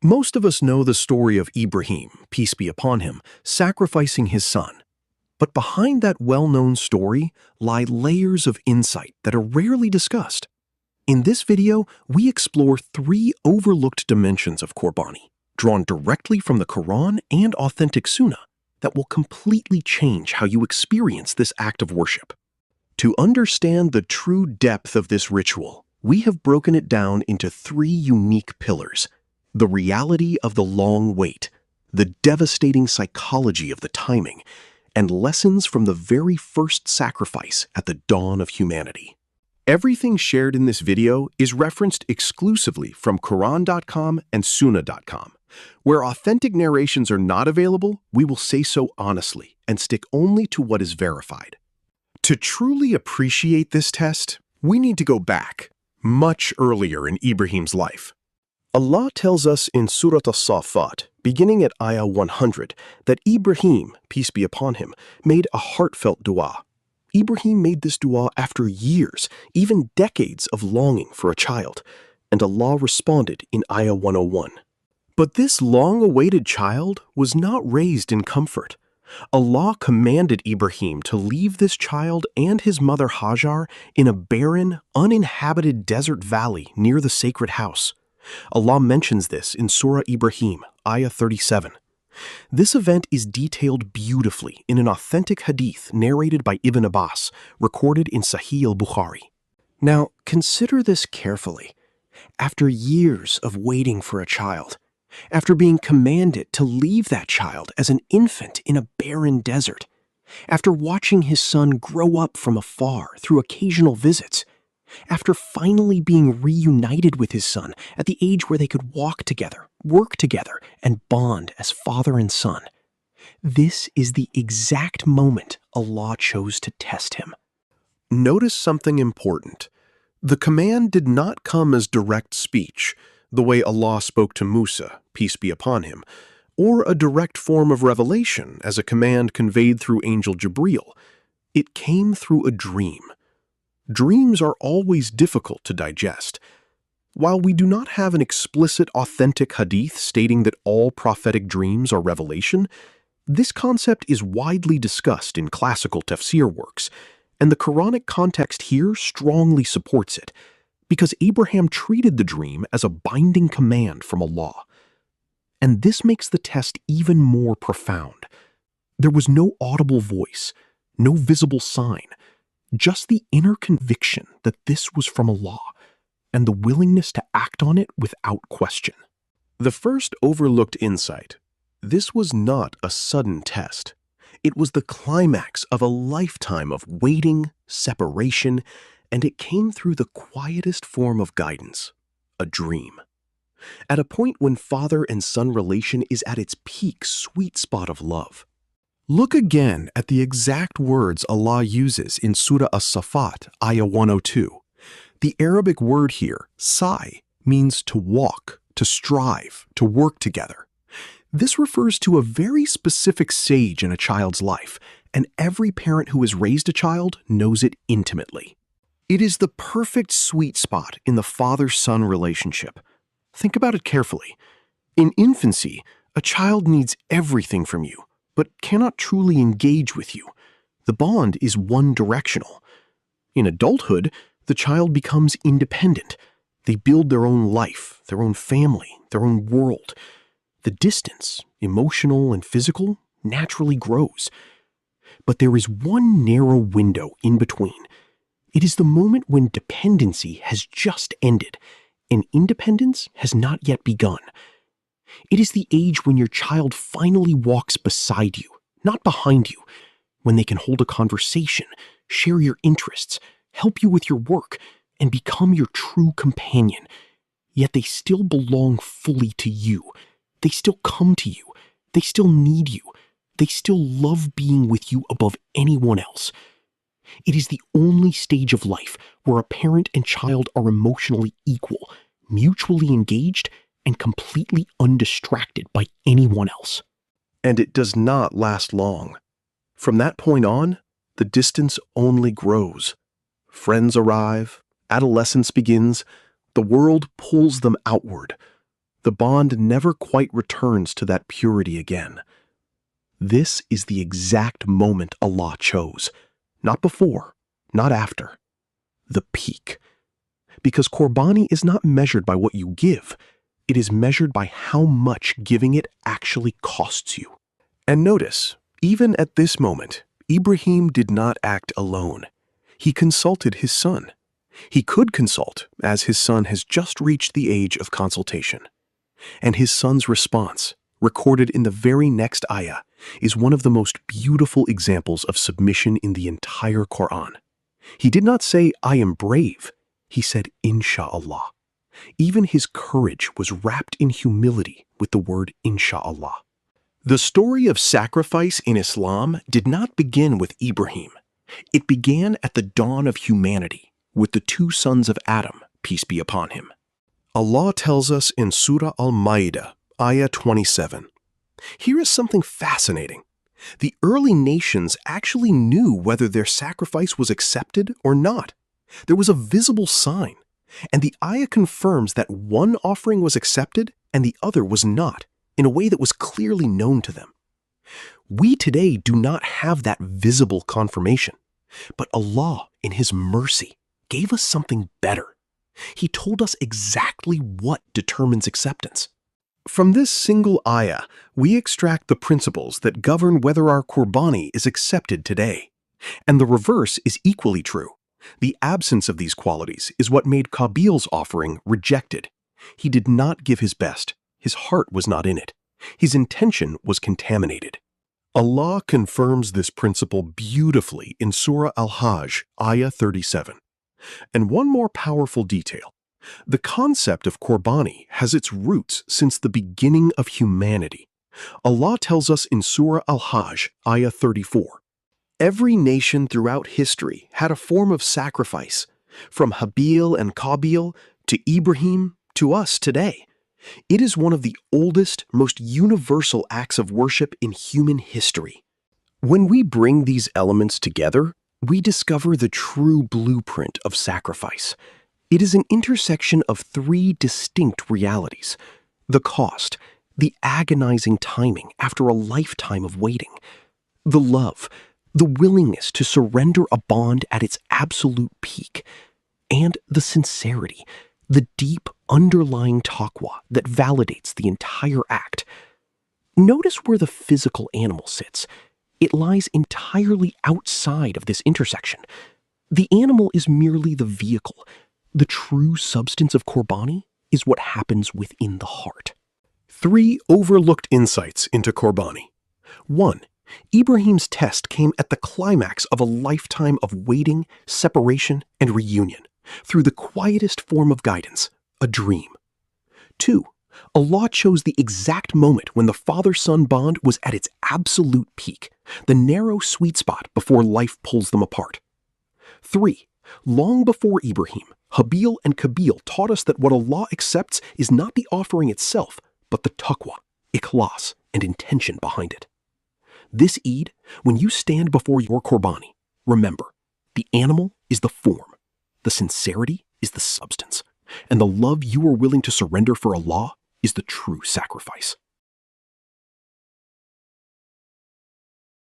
Most of us know the story of Ibrahim, peace be upon him, sacrificing his son. But behind that well-known story lie layers of insight that are rarely discussed. In this video, we explore 3 overlooked dimensions of Qurbani, drawn directly from the Quran and authentic Sunnah, that will completely change how you experience this act of worship. To understand the true depth of this ritual, we have broken it down into 3 unique pillars: the reality of the long wait, the devastating psychology of the timing, and lessons from the very first sacrifice at the dawn of humanity. Everything shared in this video is referenced exclusively from Quran.com and Sunnah.com. Where authentic narrations are not available, we will say so honestly and stick only to what is verified. To truly appreciate this test, we need to go back, much earlier in Ibrahim's life. Allah tells us in Surah As-Saffat, beginning at Ayah 100, that Ibrahim, peace be upon him, made a heartfelt dua. Ibrahim made this dua after years, even decades of longing for a child, and Allah responded in Ayah 101. But this long-awaited child was not raised in comfort. Allah commanded Ibrahim to leave this child and his mother Hajar in a barren, uninhabited desert valley near the sacred house. Allah mentions this in Surah Ibrahim, Ayah 37. This event is detailed beautifully in an authentic hadith narrated by Ibn Abbas, recorded in Sahih al-Bukhari. Now, consider this carefully. After years of waiting for a child, after being commanded to leave that child as an infant in a barren desert, after watching his son grow up from afar through occasional visits, after finally being reunited with his son at the age where they could walk together, work together, and bond as father and son, this is the exact moment Allah chose to test him. Notice something important. The command did not come as direct speech, the way Allah spoke to Musa, peace be upon him, or a direct form of revelation as a command conveyed through Angel Jibreel. It came through a dream. Dreams are always difficult to digest. While we do not have an explicit authentic hadith stating that all prophetic dreams are revelation, this concept is widely discussed in classical tafsir works, and the Quranic context here strongly supports it, because Abraham treated the dream as a binding command from Allah. And this makes the test even more profound. There was no audible voice, no visible sign, just the inner conviction that this was from Allah, and the willingness to act on it without question. The first overlooked insight: this was not a sudden test. It was the climax of a lifetime of waiting, separation, and it came through the quietest form of guidance, a dream. At a point when father and son relation is at its peak sweet spot of love. Look again at the exact words Allah uses in Surah As-Saffat, Ayah 102. The Arabic word here, sa'i, means to walk, to strive, to work together. This refers to a very specific stage in a child's life, and every parent who has raised a child knows it intimately. It is the perfect sweet spot in the father-son relationship. Think about it carefully. In infancy, a child needs everything from you, but cannot truly engage with you. The bond is one-directional. In adulthood, the child becomes independent. They build their own life, their own family, their own world. The distance, emotional and physical, naturally grows. But there is one narrow window in between. It is the moment when dependency has just ended and independence has not yet begun. It is the age when your child finally walks beside you, not behind you, when they can hold a conversation, share your interests, help you with your work, and become your true companion. Yet they still belong fully to you. They still come to you. They still need you. They still love being with you above anyone else. It is the only stage of life where a parent and child are emotionally equal, mutually engaged, and completely undistracted by anyone else. And it does not last long. From that point on, the distance only grows. Friends arrive, adolescence begins, the world pulls them outward. The bond never quite returns to that purity again. This is the exact moment Allah chose. Not before, not after. The peak. Because Qurbani is not measured by what you give. It is measured by how much giving it actually costs you. And notice, even at this moment, Ibrahim did not act alone. He consulted his son. He could consult, as his son has just reached the age of consultation. And his son's response, recorded in the very next ayah, is one of the most beautiful examples of submission in the entire Quran. He did not say, "I am brave." He said, "Insha'Allah." Even his courage was wrapped in humility with the word Insha'Allah. The story of sacrifice in Islam did not begin with Ibrahim. It began at the dawn of humanity with the two sons of Adam, peace be upon him. Allah tells us in Surah Al-Ma'idah, Ayah 27. Here is something fascinating. The early nations actually knew whether their sacrifice was accepted or not. There was a visible sign, and the ayah confirms that one offering was accepted and the other was not, in a way that was clearly known to them. We today do not have that visible confirmation, but Allah, in His mercy, gave us something better. He told us exactly what determines acceptance. From this single ayah, we extract the principles that govern whether our Qurbani is accepted today. And the reverse is equally true. The absence of these qualities is what made Qabil's offering rejected. He did not give his best. His heart was not in it. His intention was contaminated. Allah confirms this principle beautifully in Surah Al-Hajj, Ayah 37. And one more powerful detail. The concept of Qurbani has its roots since the beginning of humanity. Allah tells us in Surah Al-Hajj, Ayah 34, every nation throughout history had a form of sacrifice, from Habil and Qabil to Ibrahim to us today. It is one of the oldest, most universal acts of worship in human history. When we bring these elements together, we discover the true blueprint of sacrifice. It is an intersection of three distinct realities: the cost, the agonizing timing after a lifetime of waiting, the love, the willingness to surrender a bond at its absolute peak, and the sincerity, the deep underlying taqwa that validates the entire act. Notice where the physical animal sits. It lies entirely outside of this intersection. The animal is merely the vehicle. The true substance of Qurbani is what happens within the heart. 3 overlooked insights into Qurbani. 1. Ibrahim's test came at the climax of a lifetime of waiting, separation, and reunion, through the quietest form of guidance, a dream. 2. Allah chose the exact moment when the father-son bond was at its absolute peak, the narrow sweet spot before life pulls them apart. 3. Long before Ibrahim, Habil and Qabil taught us that what Allah accepts is not the offering itself, but the taqwa, ikhlas, and intention behind it. This Eid, when you stand before your Qurbani, remember, the animal is the form, the sincerity is the substance, and the love you are willing to surrender for Allah is the true sacrifice.